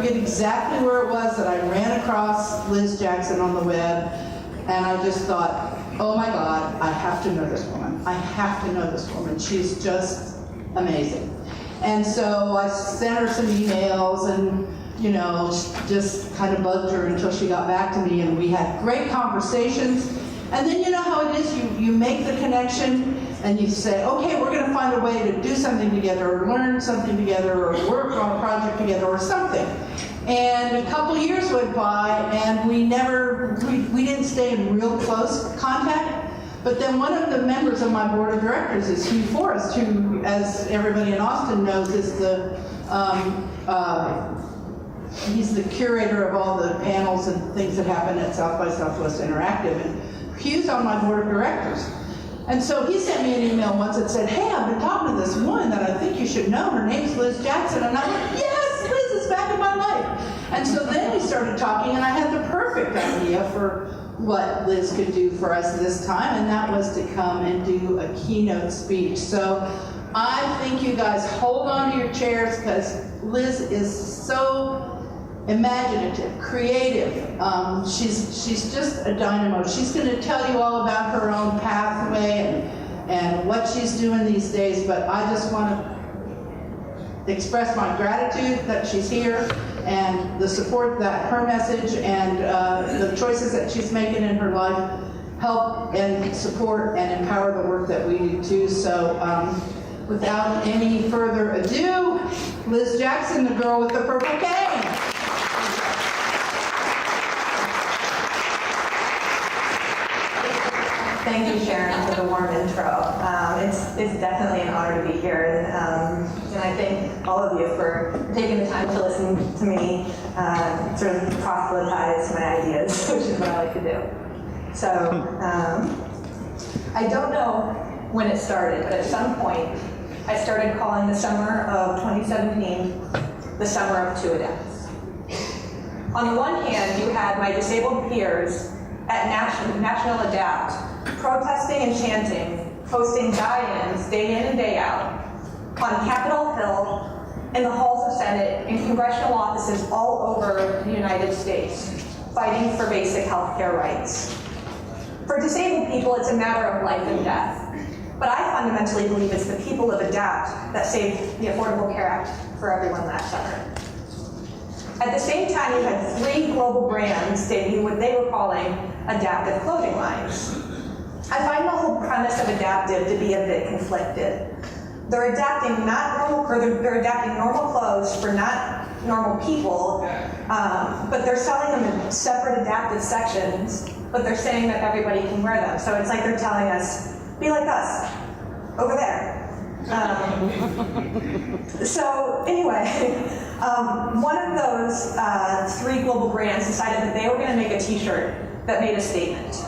forget exactly where it was that I ran across Liz Jackson on the web, and I just thought, oh my God, I have to know this woman. I have to know this woman. She's just amazing. And so I sent her some emails and, you know, just kind of bugged her until she got back to me, and we had great conversations. And then you know how it is, you make the connection and you say, okay, we're going to find a way to do something together or learn something together or work on a project together or something. And a couple years went by and we didn't stay in real close contact. But then one of the members of my board of directors is Hugh Forrest, who, as everybody in Austin knows, is he's the curator of all the panels and things that happen at South by Southwest Interactive. And Hugh's on my board of directors. And so he sent me an email once that said, hey, I've been talking to this woman that I think you should know. Her name's Liz Jackson. And I went, yes, Liz is back in my life. And so then we started talking, and I had the perfect idea for what Liz could do for us this time, and that was to come and do a keynote speech. So I think you guys hold on to your chairs, because Liz is so imaginative, creative. She's just a dynamo. She's going to tell you all about her own pathway and what she's doing these days, but I just want to express my gratitude that she's here and the support that her message and the choices that she's making in her life help and support and empower the work that we do too. So without any further ado, Liz Jackson, the girl with the purple cane. Thank you, Sharon, for the warm intro. It's definitely an honor to be here, and I thank all of you for taking the time to listen to me sort of proselytize my ideas, which is what I like to do. So, I don't know when it started, but at some point, I started calling the summer of 2017 the summer of two adapts. On the one hand, you had my disabled peers at National Adapt protesting and chanting, posting die-ins day in and day out on Capitol Hill, in the halls of Senate, in congressional offices all over the United States, fighting for basic health care rights. For disabled people, it's a matter of life and death. But I fundamentally believe it's the people of ADAPT that saved the Affordable Care Act for everyone last summer. At the same time, you had 3 global brands debuting what they were calling adaptive clothing lines. I find the whole premise of adaptive to be a bit conflicted. They're adapting they're adapting normal clothes for not normal people, but they're selling them in separate adaptive sections, but they're saying that everybody can wear them. So it's like they're telling us, be like us, over there. So anyway, one of those 3 global brands decided that they were going to make a t-shirt that made a statement.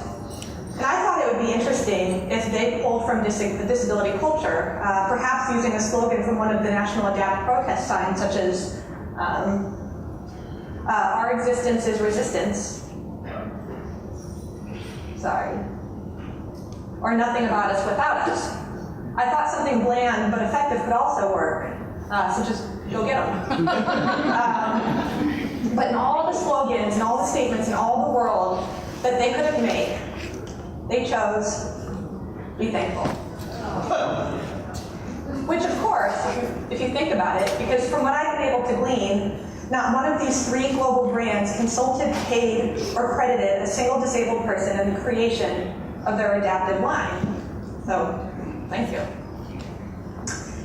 And I thought it would be interesting if they pulled from the disability culture, perhaps using a slogan from one of the National Adapt protest signs, such as, our existence is resistance. Sorry. Or nothing about us without us. I thought something bland but effective could also work, so just go get them. But in all the slogans and all the statements in all the world that they could have made, they chose, be thankful. Which, of course, if you think about it, because from what I've been able to glean, not one of these 3 global brands consulted, paid, or credited a single disabled person in the creation of their adaptive line. So, thank you.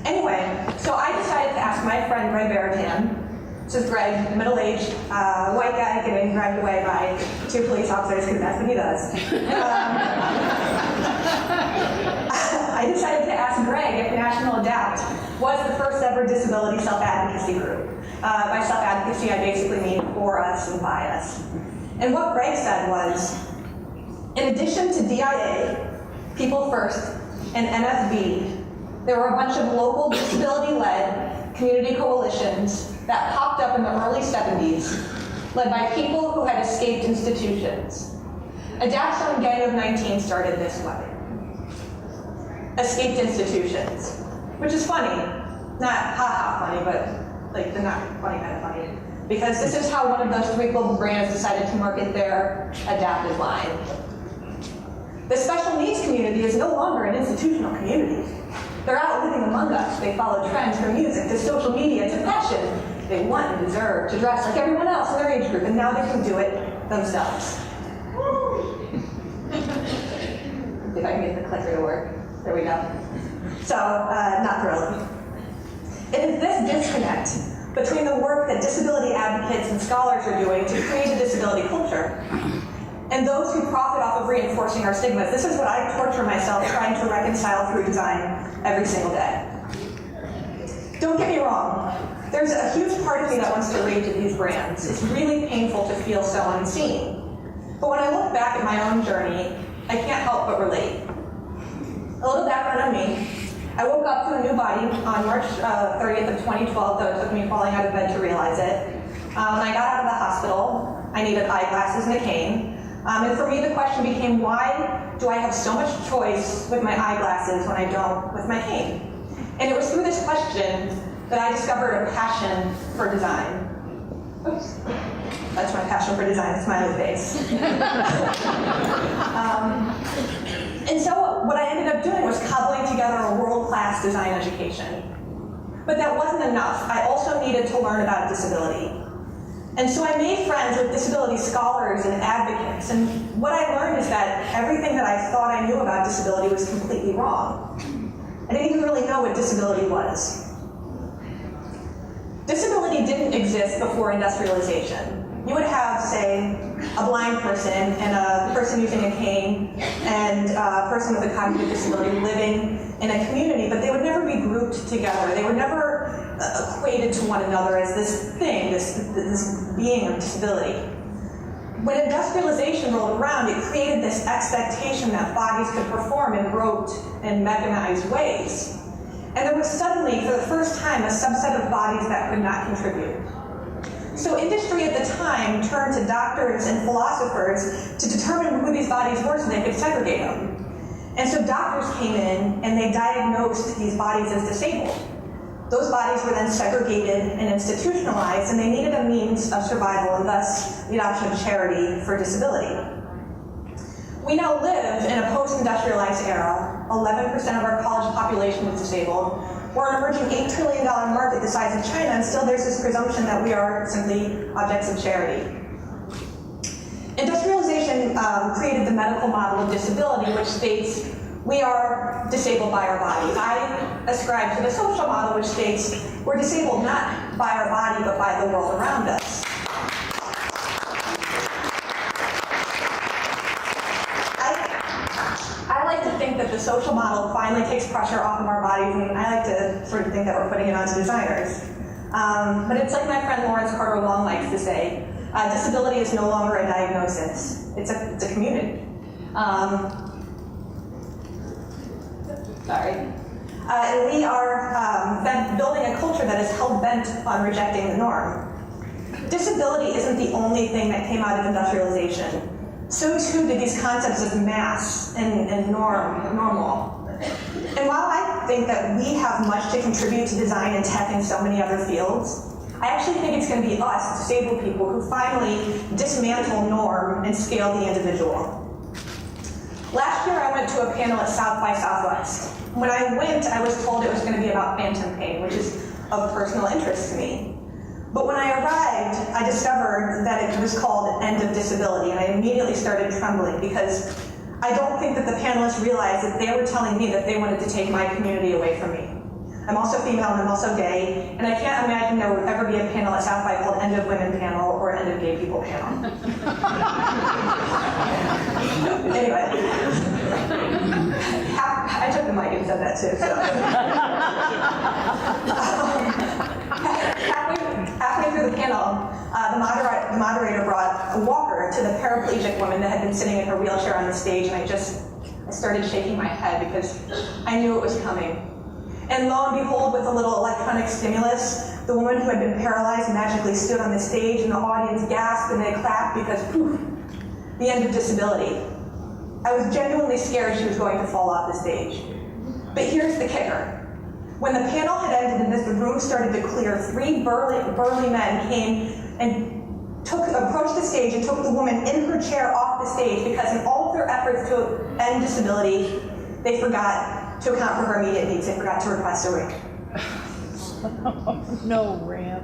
Anyway, so I decided to ask my friend Greg Baratan. This is Greg, middle-aged white guy getting dragged away by 2 police officers, because that's what he does. I decided to ask Greg if National Adapt was the first ever disability self-advocacy group. By self-advocacy, I basically mean for us and by us. And what Greg said was, in addition to DIA, People First, and NFB, there were a bunch of local disability-led community coalitions that popped up in the early 70s, led by people who had escaped institutions. Adapt's own Gang of 19 started this way. Escaped institutions, which is funny. Not ha-ha funny, but like the not funny kind of funny. because this is how one of those 3 global brands decided to market their adaptive line. The special needs community is no longer an institutional community. They're out living among us. They follow trends from music to social media to fashion. They want and deserve to dress like everyone else in their age group, and now they can do it themselves. If I can get the clicker to work. There we go. So, not thrilled. It is this disconnect between the work that disability advocates and scholars are doing to create a disability culture and those who profit off of reinforcing our stigmas. This is what I torture myself trying to reconcile through design every single day. Don't get me wrong. There's a huge part of me that wants to rage at these brands. It's really painful to feel so unseen. But when I look back at my own journey, I can't help but relate. A little background on me. I woke up to a new body on March 30th of 2012, though it took me falling out of bed to realize it. When I got out of the hospital, I needed eyeglasses and a cane. And for me, the question became, why do I have so much choice with my eyeglasses when I don't with my cane? And it was through this question that I discovered a passion for design. Oops. That's my passion for design, smiley face. And so what I ended up doing was cobbling together a world-class design education. But that wasn't enough. I also needed to learn about disability. And so I made friends with disability scholars and advocates, and what I learned is that everything that I thought I knew about disability was completely wrong. I didn't even really know what disability was. Disability didn't exist before industrialization. You would have, say, a blind person and a person using a cane and a person with a cognitive disability living in a community, but they would never be grouped together. They were never equated to one another as this thing, this being of disability. When industrialization rolled around, it created this expectation that bodies could perform in rote and mechanized ways. And there was suddenly, for the first time, a subset of bodies that could not contribute. So industry at the time turned to doctors and philosophers to determine who these bodies were so they could segregate them. And so doctors came in and they diagnosed these bodies as disabled. Those bodies were then segregated and institutionalized, and they needed a means of survival, and thus the adoption of charity for disability. We now live in a post-industrialized era. 11% of our college population is disabled. We're an emerging $8 trillion market the size of China, and still there's this presumption that we are simply objects of charity. Industrialization created the medical model of disability, which states we are disabled by our bodies. I ascribe to the social model, which states we're disabled not by our body, but by the world around us. I like to think that the social model finally takes pressure off of our bodies, and I like to sort of think that we're putting it onto designers. But it's like my friend Lawrence Carter Long likes to say, disability is no longer a diagnosis, it's a community. And we are building a culture that is hell-bent on rejecting the norm. Disability isn't the only thing that came out of industrialization. So too did these concepts of mass and normal. And while I think that we have much to contribute to design and tech and so many other fields, I actually think it's going to be us, disabled people, who finally dismantle norm and scale the individual. Last year I went to a panel at South by Southwest. When I went, I was told it was going to be about phantom pain, which is of personal interest to me. But when I arrived, I discovered that it was called End of Disability, and I immediately started trembling because I don't think that the panelists realized that they were telling me that they wanted to take my community away from me. I'm also female and I'm also gay, and I can't imagine there would ever be a panel at South by called End of Women Panel or End of Gay People Panel. Anyway, I took the mic and said that too. Halfway through the panel, the moderator brought a walker to the paraplegic woman that had been sitting in her wheelchair on the stage, and I started shaking my head because I knew it was coming. And lo and behold, with a little electronic stimulus, the woman who had been paralyzed magically stood on the stage, and the audience gasped and they clapped because, poof, the end of disability. I was genuinely scared she was going to fall off the stage. But here's the kicker. When the panel had ended and as the room started to clear, 3 burly men came and approached the stage and took the woman in her chair off the stage because in all of their efforts to end disability, they forgot to account for her immediate needs. They forgot to request a ring. No, Ram.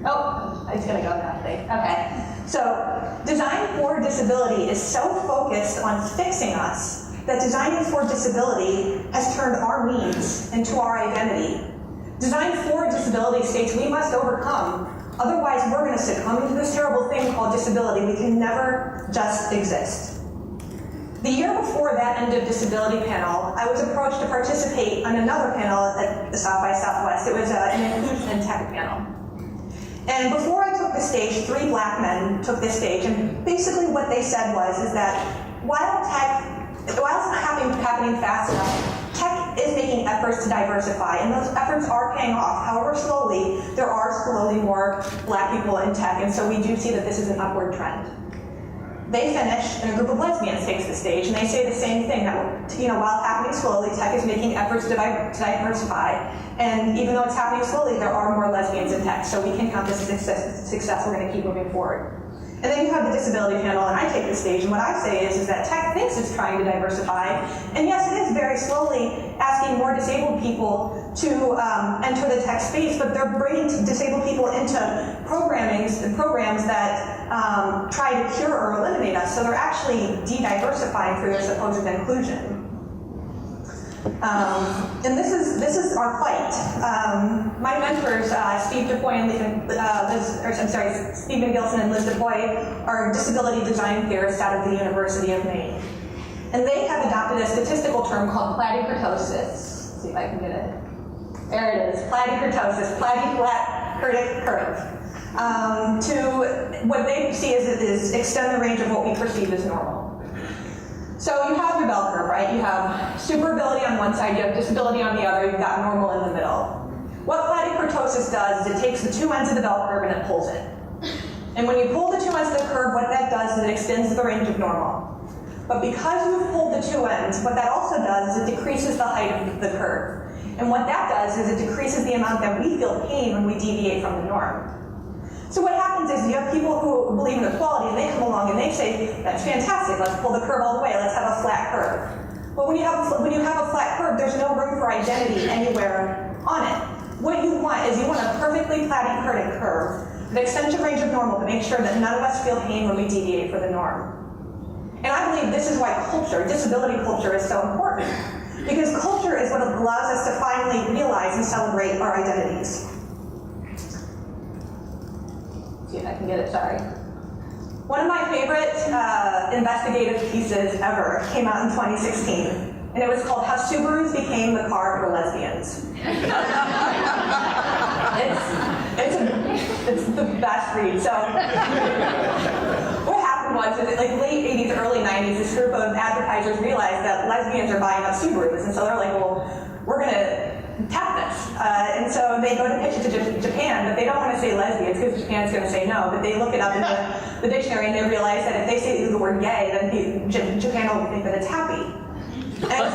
Oh, I was gonna go that thing. Okay. So, design for disability is so focused on fixing us that designing for disability has turned our needs into our identity. Design for disability states we must overcome, otherwise we're gonna succumb to this terrible thing called disability. We can never just exist. The year before that end of disability panel, I was approached to participate on another panel at the South by Southwest. It was an inclusion and tech panel. And before I took the stage, 3 black men took this stage, and basically what they said is that while it's not happening fast enough, tech is making efforts to diversify, and those efforts are paying off. However, slowly, there are slowly more black people in tech, and so we do see that this is an upward trend. They finish, and a group of lesbians takes the stage, and they say the same thing, that while happening slowly, tech is making efforts to diversify, and even though it's happening slowly, there are more lesbians in tech, so we can count this as success. We're going to keep moving forward. And then you have the disability panel, and I take the stage, and what I say is that tech thinks it's trying to diversify, and yes, it is very slowly asking more disabled people to enter the tech space, but they're bringing disabled people into programs that try to cure or eliminate us, so they're actually de-diversifying through their supposed inclusion. And this is our fight. My mentors, Steve Gilson and Liz DuPoy, are disability design theorists out of the University of Maine. And they have adopted a statistical term called platykurtosis. Let's see if I can get it. There it is, platykurtosis, platy-flat-kurtic curve. To what they see is extend the range of what we perceive as normal. So you have your bell curve, right? You have super ability on one side, you have disability on the other, you've got normal in the middle. What platykurtosis does is it takes the 2 ends of the bell curve and it pulls it. And when you pull the 2 ends of the curve, what that does is it extends the range of normal. But because you've pulled the 2 ends, what that also does is it decreases the height of the curve. And what that does is it decreases the amount that we feel pain when we deviate from the norm. So what happens is you have people who believe in equality, and they come along and they say, that's fantastic, let's pull the curve all the way, let's have a flat curve. But when you have a flat curve, there's no room for identity anywhere on it. What you want is you want a perfectly platykurtic curve, an extension range of normal to make sure that none of us feel pain when we deviate from the norm. And I believe this is why disability culture is so important. Because culture is what allows us to finally realize and celebrate our identities. See if I can get it, sorry. One of my favorite investigative pieces ever came out in 2016, and it was called How Subarus Became the Car for Lesbians. It's the best read. So what happened was, in like late 80s, early 90s, this group of advertisers realized that lesbians are buying up Subarus, and so they're like, well, we're going to tap this. And so they go to pitch it to Japan, but they don't want to say lesbians because Japan's going to say no, but they look it up in the dictionary and they realize that if they say the word gay, then Japan will think that it's happy. And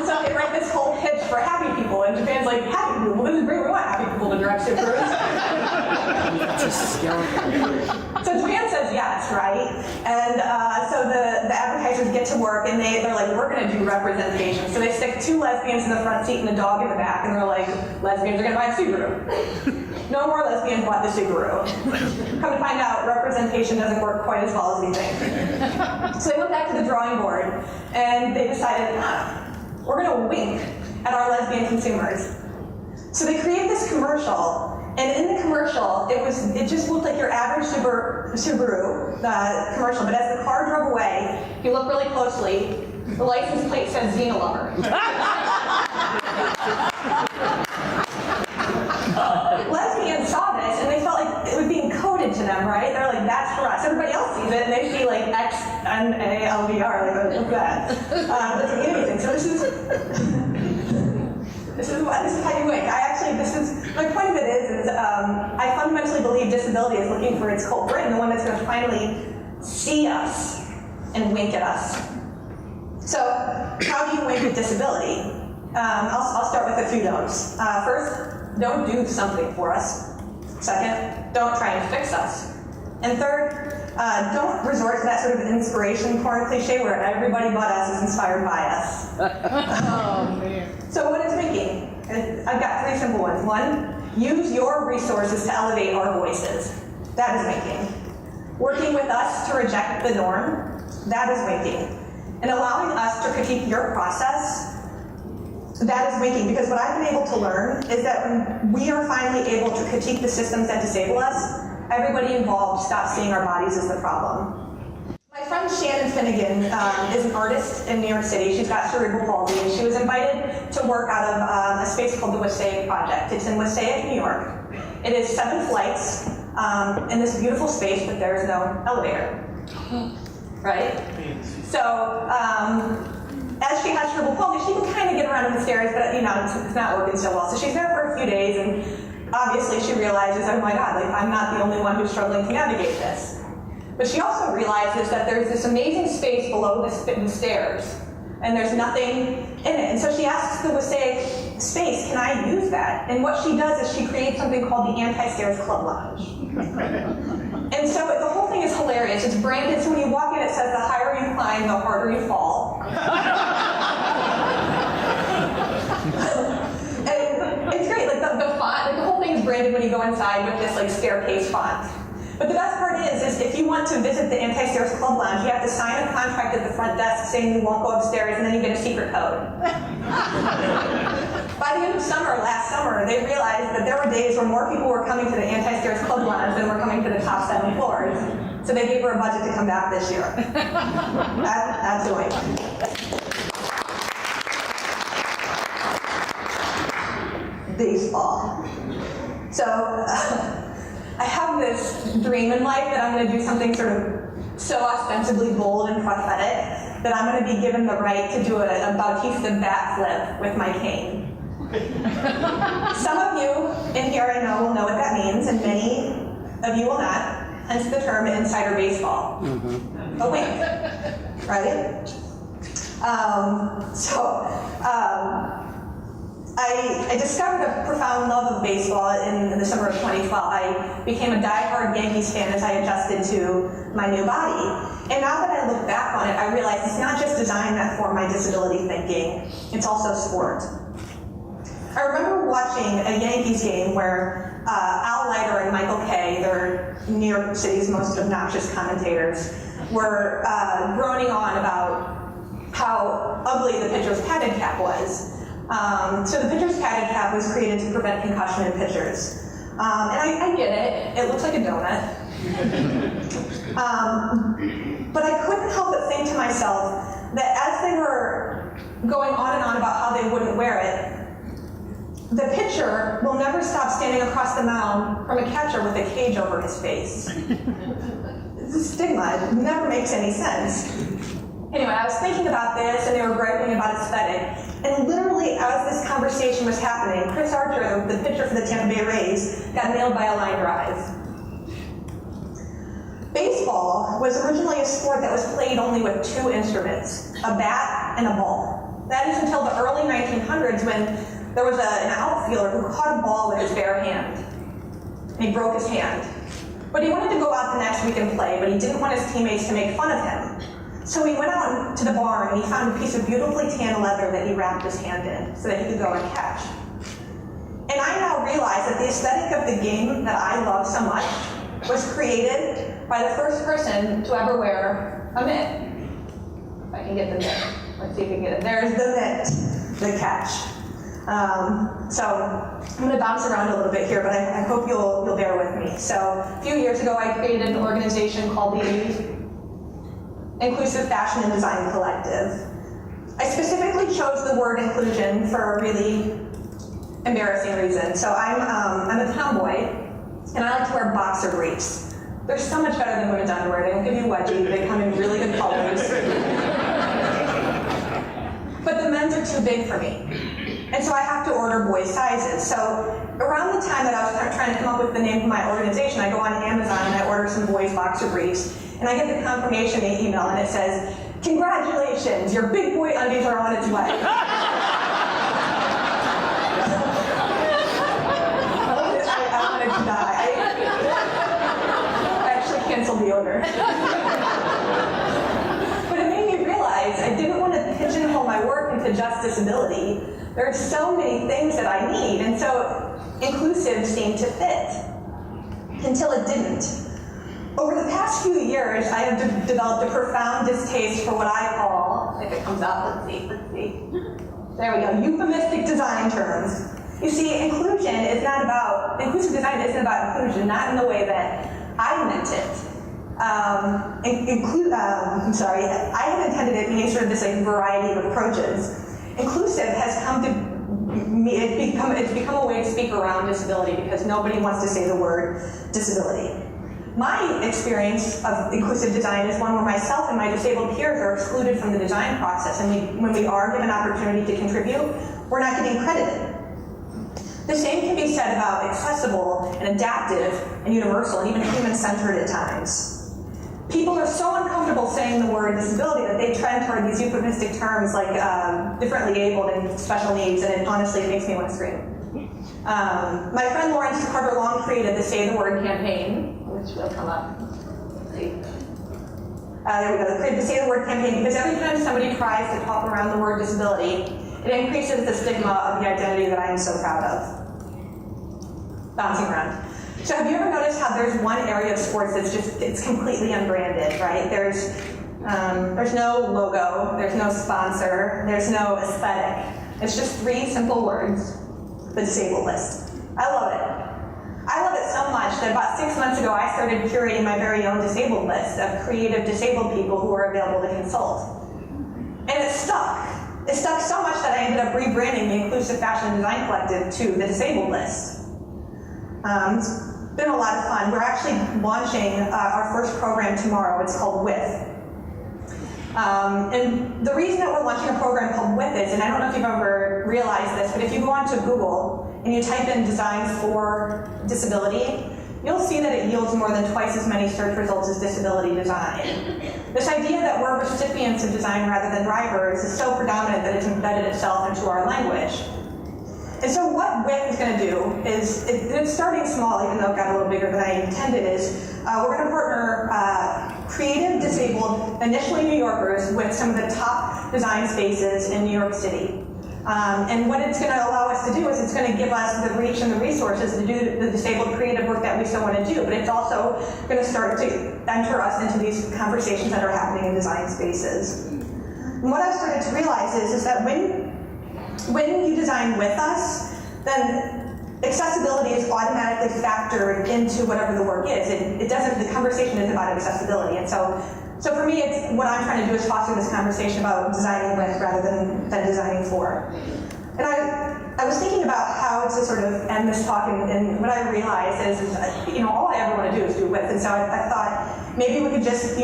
so they write this whole pitch for happy people, and Japan's like, happy people? Well, this is great, we want happy people to direct Subarus. So Japan says yes, right? And so the advertisers get to work, and they're like, we're going to do representation. So they stick 2 lesbians in the front seat and a dog in the back, and they're like, lesbians are going to buy a Subaru. No more lesbians bought the Subaru. Come to find out, representation doesn't work quite as well as we think. So they went back to the drawing board, and they decided, we're going to wink at our lesbian consumers. So they created this commercial. And in the commercial, it just looked like your average Subaru commercial, but as the car drove away, if you look really closely, the license plate says Xena Lover. Lesbians saw this, and they felt like it was being coded to them, right? They're like, that's for us. Everybody else sees it, and they see like XNALVR, like, look at that. That's amazing. So this is how you wink. My point of it is I fundamentally believe disability is looking for its culprit, and the one that's going to finally see us and wink at us. So how do you wink at disability? I'll start with a few don'ts. First, don't do something for us. Second, don't try and fix us. And third, don't resort to that sort of inspiration porn cliche where everybody but us is inspired by us. Oh, man. So what is making? I've got three simple ones. One, use your resources to elevate our voices. That is making. Working with us to reject the norm. That is making. And allowing us to critique your process. That is making, because what I've been able to learn is that when we are finally able to critique the systems that disable us, everybody involved stops seeing our bodies as the problem. My friend Shannon Finnegan is an artist in New York City. She's got cerebral palsy, and she was invited to work out of a space called the Wassaic Project. It's in Wassaic, New York. It is 7 flights in this beautiful space, but there's no elevator. Right? So, as she has cerebral palsy, she can kind of get around in the stairs, but it's not working so well. So she's there for a few days, and obviously she realizes, oh my God, I'm not the only one who's struggling to navigate this. But she also realizes that there's this amazing space below the stairs, and there's nothing in it. And so she asks the Wassaic space, can I use that? And what she does is she creates something called the Anti-Stairs Club Lounge. And so the whole thing is hilarious. It's branded, so when you walk in, it says the higher you climb, the harder you fall. And it's great, like the font, like the whole thing is branded when you go inside with this like staircase font. But the best part is if you want to visit the Anti-Stairs Club Lounge, you have to sign a contract at the front desk saying you won't go upstairs, and then you get a secret code. By the end of last summer, they realized that there were days where more people were coming to the Anti-Stairs Club Lounge than were coming to the top 7 floors. So they gave her a budget to come back this year. Absolutely. Baseball. So I have this dream in life that I'm going to do something sort of so ostensibly bold and prophetic that I'm going to be given the right to do a Bautista bat flip with my cane. Some of you in here I know will know what that means, and many of you will not, hence the term insider baseball. A wink, right? I discovered a profound love of baseball in the summer of 2012. I became a diehard Yankees fan as I adjusted to my new body. And now that I look back on it, I realize it's not just design that formed my disability thinking, it's also sport. I remember watching a Yankees game where Al Leiter and Michael Kay, they're New York City's most obnoxious commentators, were groaning on about how ugly the pitcher's padded cap was. So the pitcher's padded cap was created to prevent concussion in pitchers. And I get it. It looks like a donut. But I couldn't help but think to myself that as they were going on and on about how they wouldn't wear it, the pitcher will never stop standing across the mound from a catcher with a cage over his face. It's a stigma. It never makes any sense. Anyway, I was thinking about this, and they were griping about aesthetic. And literally, as this conversation was happening, Chris Archer, the pitcher for the Tampa Bay Rays, got nailed by a line drive. Baseball was originally a sport that was played only with 2 instruments, a bat and a ball. That is until the early 1900s when there was an outfielder who caught a ball with his bare hand. And he broke his hand. But he wanted to go out the next week and play, but he didn't want his teammates to make fun of him. So he went out to the barn and he found a piece of beautifully tan leather that he wrapped his hand in so that he could go and catch. And I now realize that the aesthetic of the game that I love so much was created by the first person to ever wear a mitt. If I can get the mitt. Let's see if we can get it. There's the mitt, the catch. So I'm going to bounce around a little bit here, but I hope you'll bear with me. So a few years ago, I created an organization called the Inclusive Fashion and Design Collective. I specifically chose the word inclusion for a really embarrassing reason. So I'm a tomboy, and I like to wear boxer briefs. They're so much better than women's underwear. They don't give you wedgie. They come in really good colors. But the men's are too big for me. And so I have to order boys' sizes. So around the time that I was trying to come up with the name for my organization, I go on Amazon and I order some boys' boxer briefs. And I get the confirmation email, and it says, "Congratulations, your big boy undies are on its way." There are so many things that I need, and so inclusive seemed to fit, until it didn't. Over the past few years, I have developed a profound distaste for what I call, if it comes up, let's see. There we go, euphemistic design terms. You see, inclusive design isn't about inclusion, not in the way that I meant it. I had intended it being sort of this like variety of approaches. Inclusive has come to it's become a way to speak around disability because nobody wants to say the word disability. My experience of inclusive design is one where myself and my disabled peers are excluded from the design process, and when we are given opportunity to contribute, we're not getting credited. The same can be said about accessible and adaptive and universal and even human-centered at times. People are so uncomfortable saying the word disability that they trend toward these euphemistic terms like differently abled and special needs, and honestly, it makes me want to scream. My friend Lawrence Carter-Long created the Say the Word campaign, which will come up. There we go. Created the Say the Word campaign because every time somebody tries to talk around the word disability, it increases the stigma of the identity that I am so proud of. Bouncing around. So have you ever noticed how there's one area of sports that's it's completely unbranded, right? There's no logo, there's no sponsor, there's no aesthetic. It's just 3 simple words, the disabled list. I love it. I love it so much that about 6 months ago, I started curating my very own disabled list of creative disabled people who are available to consult. And it stuck. It stuck so much that I ended up rebranding the Inclusive Fashion Design Collective to the disabled list. It's been a lot of fun. We're actually launching our first program tomorrow. It's called With. And the reason that we're launching a program called With is, and I don't know if you've ever realized this, but if you go onto Google and you type in design for disability, you'll see that it yields more than twice as many search results as disability design. This idea that we're recipients of design rather than drivers is so predominant that it's embedded itself into our language. And so what WIT is going to do is, it's starting small, even though it got a little bigger than I intended, is we're going to partner creative, disabled, initially New Yorkers, with some of the top design spaces in New York City. And what it's going to allow us to do is it's going to give us the reach and the resources to do the disabled creative work that we so want to do, but it's also going to start to enter us into these conversations that are happening in design spaces. And what I've started to realize is that when you design with us, then accessibility is automatically factored into whatever the work is. It doesn't, the conversation is about accessibility. And so for me, what I'm trying to do is foster this conversation about designing with rather than designing for. And I was thinking about how to sort of end this talk, and what I realized is all I ever want to do is do with. And so I thought maybe we could just,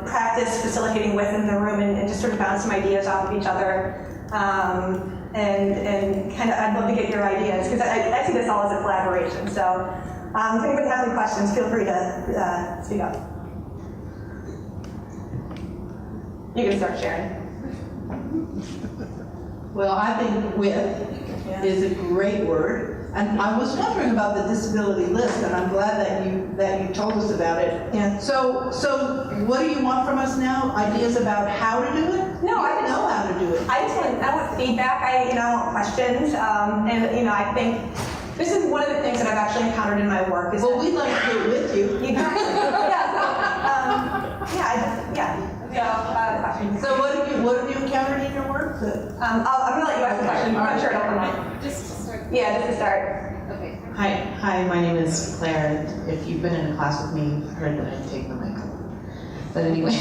practice facilitating with in the room and just sort of bounce some ideas off of each other. And kind of, I'd love to get your ideas, because I see this all as a collaboration. So if anybody has any questions, feel free to speak up. You can start sharing. Well, I think with is a great word. And I was wondering about the disability list, and I'm glad that you told us about it. Yeah. So what do you want from us now? Ideas about how to do it? No, I don't know how to do it. I want feedback. I want questions. And I think this is one of the things that I've actually encountered in my work. Well, we'd like to do it with you. Questions. So what have you encountered in your work? I'm gonna let you ask the question. I'm not sure it'll come up. Just to start. Yeah, just to start. Okay. Hi, my name is Claire. If you've been in a class with me, you've heard that I take the mic. But anyway,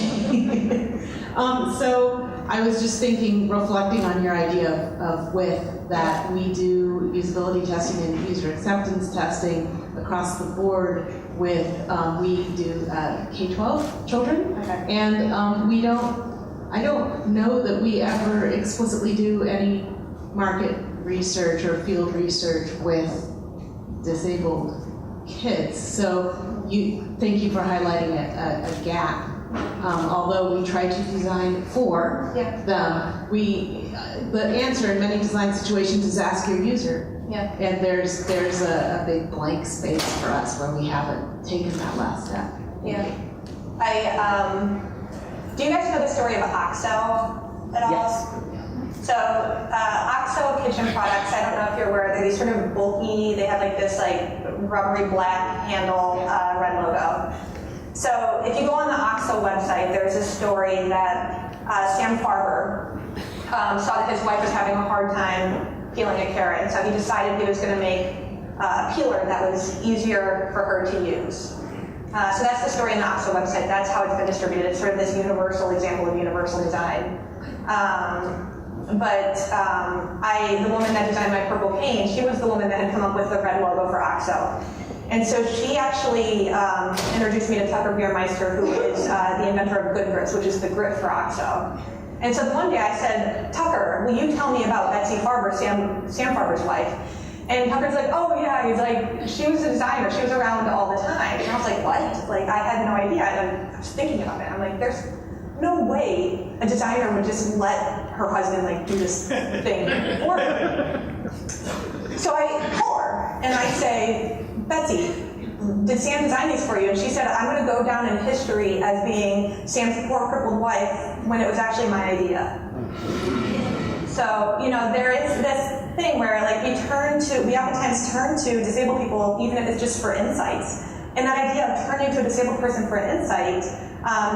so I was just reflecting on your idea of WIT, that we do usability testing and user acceptance testing across the board with, we do K-12 children, Okay. and I don't know that we ever explicitly do any market research or field research with disabled kids. So thank you for highlighting a gap. Although we try to design for them, the answer in many design situations is ask your user. Yeah. And there's a big blank space for us where we haven't taken that last step. Yeah. Do you guys know the story of OXO at all? Yes. So OXO kitchen products, I don't know if you're aware, they're these sort of bulky, they have like this like rubbery black handle, red logo. So if you go on the OXO website, there's a story that Sam Farber saw that his wife was having a hard time peeling a carrot, and so he decided he was going to make a peeler that was easier for her to use. So that's the story on the OXO website. That's how it's been distributed. It's sort of this universal example of universal design. The woman that designed my purple cane, she was the woman that had come up with the red logo for OXO. And so she actually introduced me to Tucker Biermeister, who is the inventor of Good Grips, which is the grip for OXO. And so one day I said, Tucker, will you tell me about Betsy Farber, Sam Farber's wife? And Tucker's like, oh yeah, he's like, she was a designer, she was around all the time. And I was like, what? Like, I had no idea. And I was thinking about it. I'm like, there's no way a designer would just let her husband like do this thing for her. So I call her and I say, Betsy, did Sam design these for you? And she said, I'm going to go down in history as being Sam's poor crippled wife when it was actually my idea. So, you know, there is this thing where like we oftentimes turn to disabled people, even if it's just for insights. And that idea of turning to a disabled person for an insight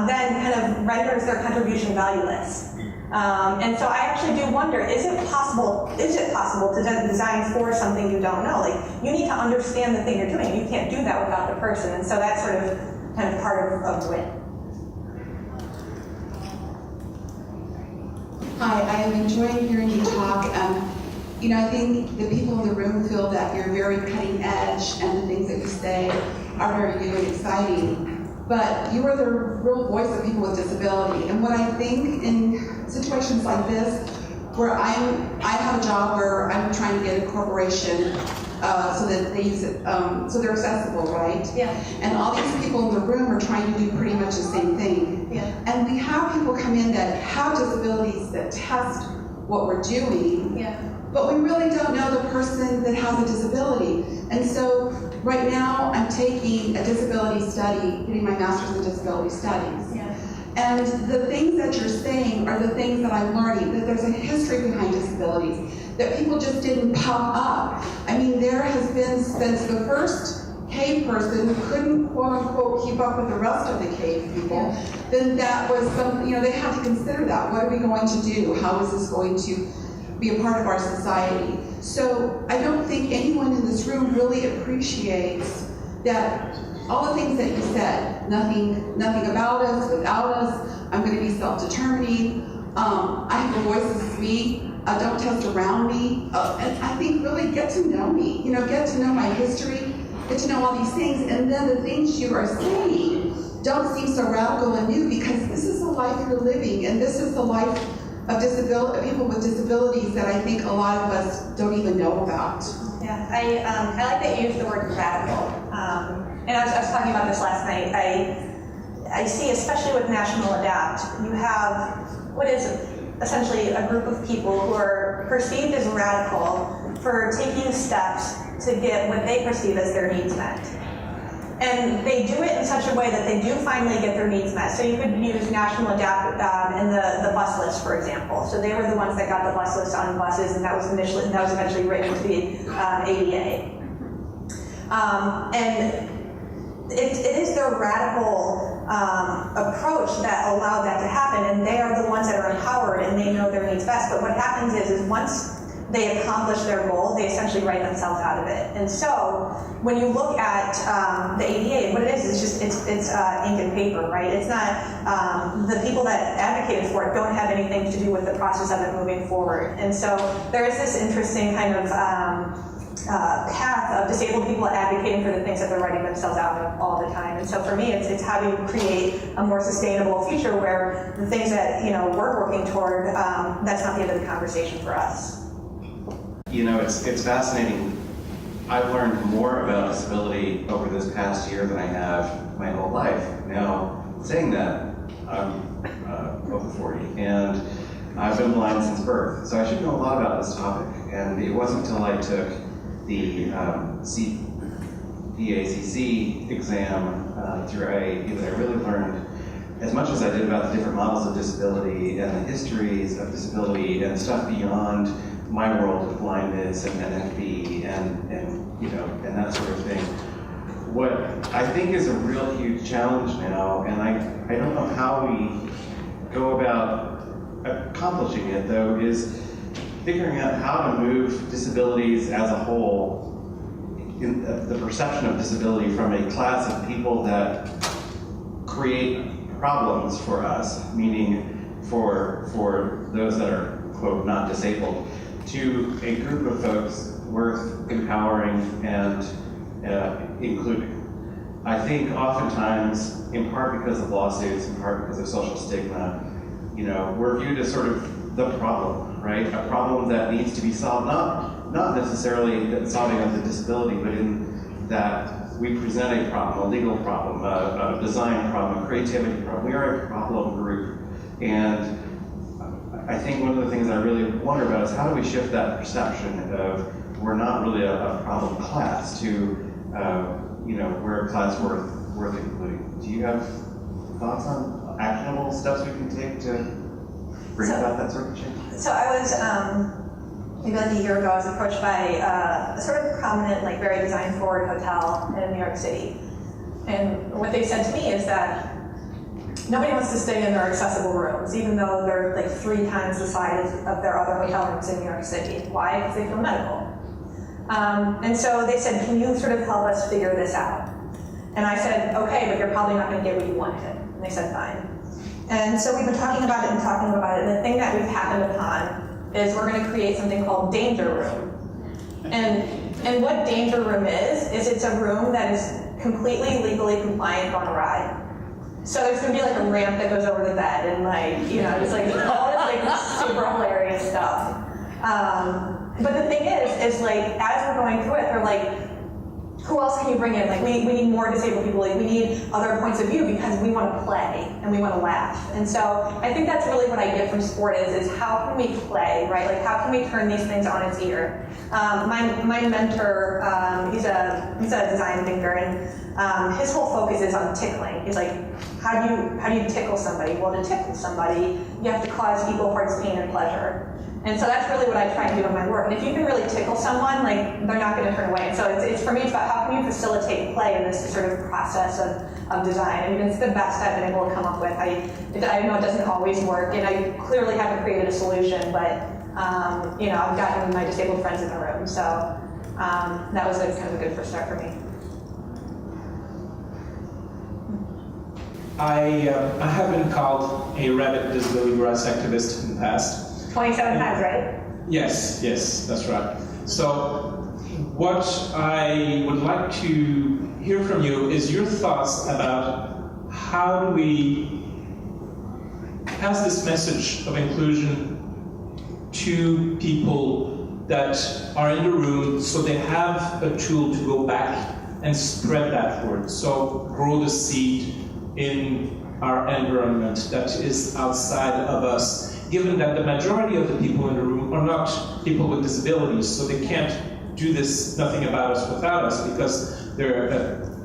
then kind of renders their contribution valueless. And so I actually do wonder, is it possible to design for something you don't know? Like, you need to understand the thing you're doing. You can't do that without the person. And so that's sort of kind of part of WIT. Hi, I am enjoying hearing you talk. You know, I think the people in the room feel that you're very cutting edge and the things that you say are very new and exciting. But you are the real voice of people with disability. And what I think in situations like this, where I have a job where I'm trying to get a corporation so that they use it, so they're accessible, right? Yeah. And all these people in the room are trying to do pretty much the same thing. Yeah. And we have people come in that have disabilities that test what we're doing. Yeah. But we really don't know the person that has a disability. And so right now I'm taking a disability study, getting my master's in disability studies. Yeah. And the things that you're saying are the things that I'm learning, that there's a history behind disabilities, that people just didn't pop up. I mean, there has been, since the first cave person who couldn't quote unquote keep up with the rest of the cave people, then that was something, you know, they had to consider that. What are we going to do? How is this going to be a part of our society? So I don't think anyone in this room really appreciates that all the things that you said, nothing about us, without us, I'm going to be self-determining, I have a voice, this is me, don't test around me, and I think really get to know me, you know, get to know my history, get to know all these things, and then the things you are saying don't seem so radical and new, because this is the life you're living, and this is the life of people with disabilities that I think a lot of us don't even know about. Yeah, I like that you used the word radical. And I was talking about this last night. I see, especially with National Adapt, you have what is essentially a group of people who are perceived as radical for taking steps to get what they perceive as their needs met. And they do it in such a way that they do finally get their needs met. So you could use National Adapt in the bus list, for example. So they were the ones that got the bus list on buses, and that was eventually written to the ADA. And it is their radical approach that allowed that to happen, and they are the ones that are empowered and they know their needs best. But what happens is once they accomplish their goal, they essentially write themselves out of it. And so when you look at the ADA, what it is just it's ink and paper, right? It's not the people that advocated for it don't have anything to do with the process of it moving forward. And so there is this interesting kind of path of disabled people advocating for the things that they're writing themselves out of all the time. And so for me, it's how do you create a more sustainable future where the things that we're working toward, that's not the end of the conversation for us. You know, it's fascinating. I've learned more about disability over this past year than I have my whole life. Now, saying that, I'm over 40, and I've been blind since birth, so I should know a lot about this topic. And it wasn't until I took the PACC exam through IAP that I really learned as much as I did about the different models of disability and the histories of disability and stuff beyond my world of blindness and NFB and that sort of thing, what I think is a real huge challenge now, and I don't know how we go about accomplishing it though, is figuring out how to move disabilities as a whole, in the perception of disability from a class of people that create problems for us, meaning for those that are, quote, not disabled, to a group of folks worth empowering and including. I think oftentimes, in part because of lawsuits, in part because of social stigma, we're viewed as sort of the problem, right? A problem that needs to be solved, not necessarily the solving of the disability, but in that we present a problem, a legal problem, a design problem, a creativity problem. We are a problem group. And I think one of the things I really wonder about is how do we shift that perception of we're not really a problem class to, we're a class worth including. Do you have thoughts on actionable steps we can take to bring about that sort of change? So I was, maybe like a year ago, I was approached by a sort of prominent, like very design-forward hotel in New York City. And what they said to me is that nobody wants to stay in their accessible rooms, even though they're like 3 times the size of their other hotel rooms in New York City. Why? Because they feel medical. And so they said, can you sort of help us figure this out? And I said, okay, but you're probably not going to get what you wanted. And they said, fine. And so we've been talking about it, and the thing that we've happened upon is we're going to create something called Danger Room. And what Danger Room is it's a room that is completely legally compliant on a ride. So there's going to be like a ramp that goes over the bed and just like all this like super hilarious stuff. But the thing is like as we're going through it, they're like, who else can you bring in? Like we need more disabled people. Like we need other points of view because we want to play and we want to laugh. And so I think that's really what I get from sport is how can we play, right? Like how can we turn these things on its ear? My mentor, he's a design thinker, and his whole focus is on tickling. He's like, how do you tickle somebody? Well, to tickle somebody, you have to cause equal parts pain and pleasure. And so that's really what I try and do in my work. And if you can really tickle someone, like they're not going to turn away. And so it's for me, it's about how can you facilitate play in this sort of process of design. I mean, it's the best I've been able to come up with. I know it doesn't always work, and I clearly haven't created a solution, but I've gotten my disabled friends in the room. So that was kind of a good first start for me. I have been called a rabid disability rights activist in the past. 27 times, right? Yes, that's right. So what I would like to hear from you is your thoughts about how do we pass this message of inclusion to people that are in the room so they have a tool to go back and spread that word. So grow the seed in our environment that is outside of us, given that the majority of the people in the room are not people with disabilities, so they can't do this nothing about us without us because they're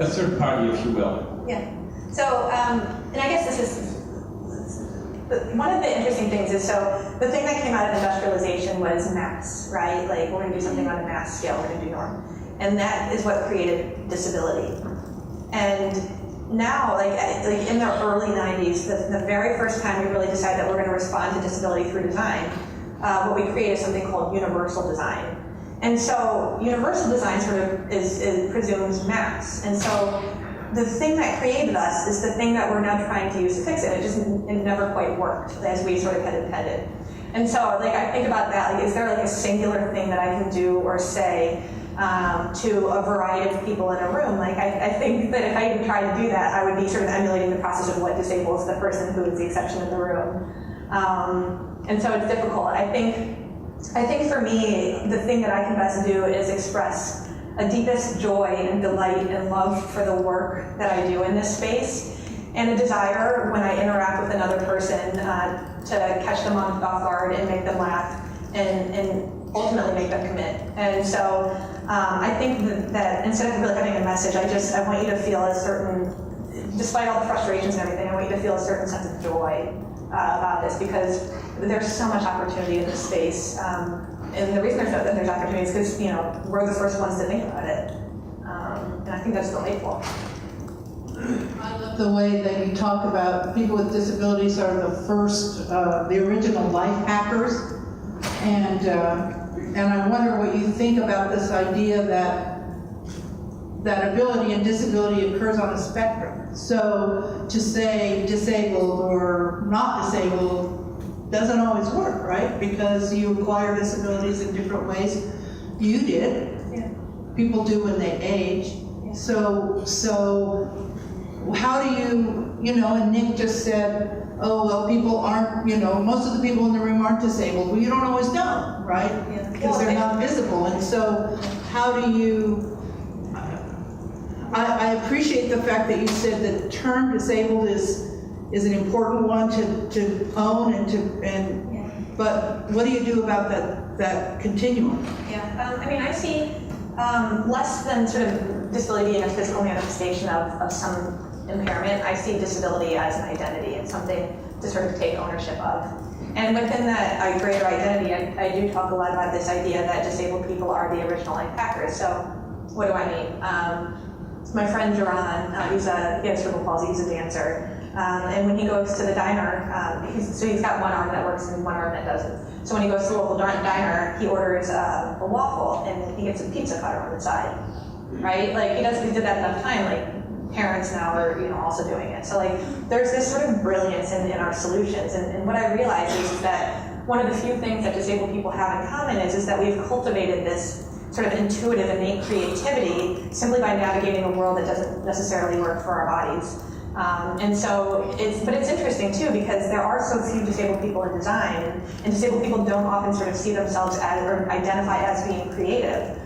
a third party, if you will. Yeah. So, and I guess this is, one of the interesting things is, so the thing that came out of industrialization was mass, right? Like, we're going to do something on a mass scale, we're going to do norm. And that is what created disability. And now, like in the early 90s, the very first time we really decided that we're going to respond to disability through design, what we created is something called universal design. And so universal design sort of presumes mass. And so the thing that created us is the thing that we're now trying to use to fix it. It never quite worked as we sort of had intended. And so like I think about that, like is there like a singular thing that I can do or say to a variety of people in a room? Like I think that if I even tried to do that, I would be sort of emulating the process of what disables the person who is the exception in the room. And so it's difficult. I think for me, the thing that I can best do is express a deepest joy and delight and love for the work that I do in this space, and a desire when I interact with another person to catch them off guard and make them laugh and ultimately make them commit. And so I think that instead of really having a message, I want you to feel a certain despite all the frustrations and everything, I want you to feel a certain sense of joy about this, because there's so much opportunity in this space. And the reason there's opportunity is because, we're the first ones to think about it. And I think that's delightful. I love the way that you talk about people with disabilities are the first, the original life hackers. And I wonder what you think about this idea that ability and disability occurs on a spectrum. So to say disabled or not disabled doesn't always work, right? Because you acquire disabilities in different ways. You did. Yeah. People do when they age. Yeah. So how do you, and Nick just said, oh, well, people aren't, most of the people in the room aren't disabled. Well, you don't always know, right? Yeah. Because they're not visible. And so how do you, I appreciate the fact that you said that the term disabled is an important one to own but what do you do about that continuum? Yeah, I see less than sort of disability being a physical manifestation of some impairment. I see disability as an identity and something to sort of take ownership of. And within that greater identity, I do talk a lot about this idea that disabled people are the original life hackers. So what do I mean? My friend Duran, he has cerebral palsy, he's a dancer. And when he goes to the diner, he's got one arm that works and one arm that doesn't. So when he goes to the local diner, he orders a waffle and he gets a pizza cutter on the side, right? Like he did that enough time, like parents now are also doing it. So like there's this sort of brilliance in our solutions. And what I realize is that one of the few things that disabled people have in common is that we've cultivated this sort of intuitive, innate creativity simply by navigating a world that doesn't necessarily work for our bodies. And so it's interesting too, because there are so few disabled people in design, and disabled people don't often sort of see themselves as or identify as being creative.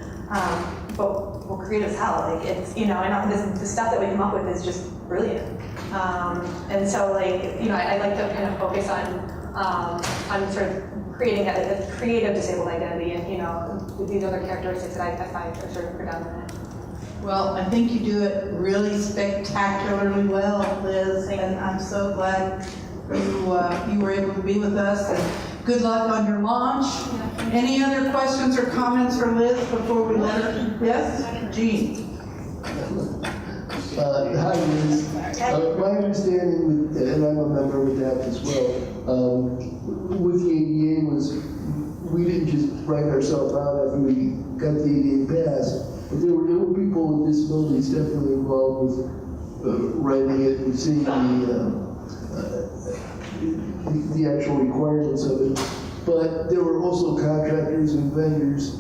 But we're creative as hell. Like it's and the stuff that we come up with is just brilliant. And so I like to kind of focus on sort of creating a creative disabled identity, and these other characteristics that I find are sort of predominant. Well, I think you do it really spectacularly well, Liz, and I'm so glad you were able to be with us, and good luck on your launch. Any other questions or comments for Liz before we let her? Yes? Jean. Hi, Liz. My understanding, and I'm a member with that as well, with the ADA was we didn't just write ourselves out after we got the ADA passed. But there were people with disabilities definitely involved with writing it and seeing the actual requirements of it. But there were also contractors and vendors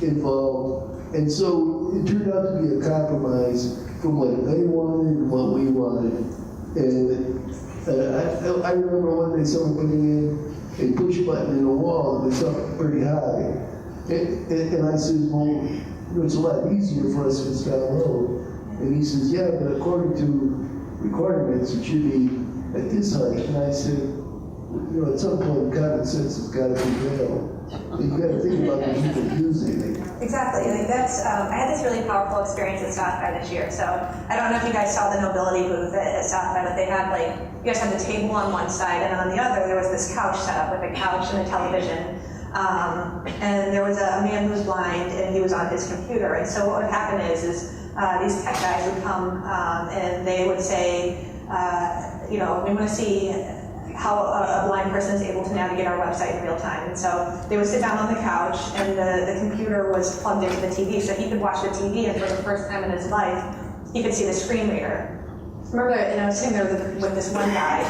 involved. And so it turned out to be a compromise from what they wanted and what we wanted. And I remember one day someone putting in a push button in a wall that was up pretty high. And I said, well, it's a lot easier for us if it's down low. And he says, yeah, but according to requirements, it should be at this height. And I said, at some point, common sense has got to prevail. You got to think about the people using it. Exactly. I had this really powerful experience at South by this year. So I don't know if you guys saw the Knowbility booth at South by, but they had you guys had the table on one side, and on the other there was this couch set up with a couch and a television. And there was a man who was blind, and he was on his computer. And so what would happen is these tech guys would come and they would say, we want to see how a blind person is able to navigate our website in real time. And so they would sit down on the couch, and the computer was plugged into the TV, so he could watch the TV, and for the first time in his life, he could see the screen reader. Remember, I was sitting there with this one guy,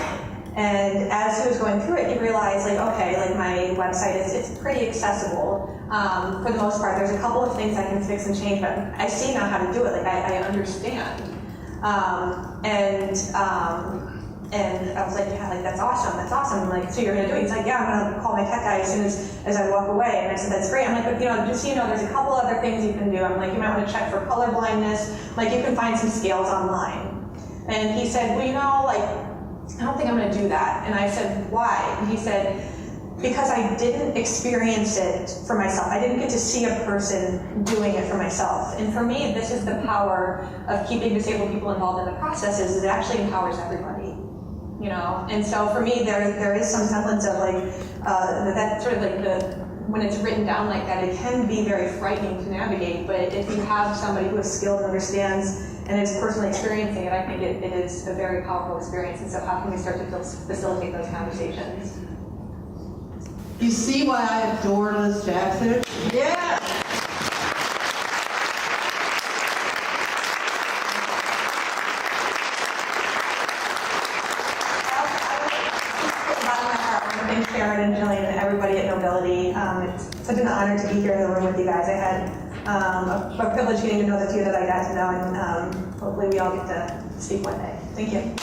and as he was going through it, he realized, my website it's pretty accessible for the most part. There's a couple of things I can fix and change, but I see now how to do it. I understand. And I was like, yeah, that's awesome. So you're gonna do it? He's like, yeah, I'm gonna call my tech guy as soon as I walk away. And I said, that's great. I'm like, but just so you know, there's a couple other things you can do. I'm like, you might want to check for color blindness. You can find some scales online. And he said, well, I don't think I'm gonna do that. And I said, why? And he said, because I didn't experience it for myself. I didn't get to see a person doing it for myself. And for me, this is the power of keeping disabled people involved in the process, is it actually empowers everybody. You know, and so for me, there is some semblance of like that sort of like when it's written down like that, it can be very frightening to navigate. But if you have somebody who is skilled and understands and is personally experiencing it, I think it is a very powerful experience. And so, how can we start to facilitate those conversations? You see why I adore Liz Jackson? Yeah. Thank Sharon and Jillian and everybody at Knowbility. It's such an honor to be here in the room with you guys. I had a privilege getting to know the few that I got to know, and hopefully we all get to speak one day. Thank you.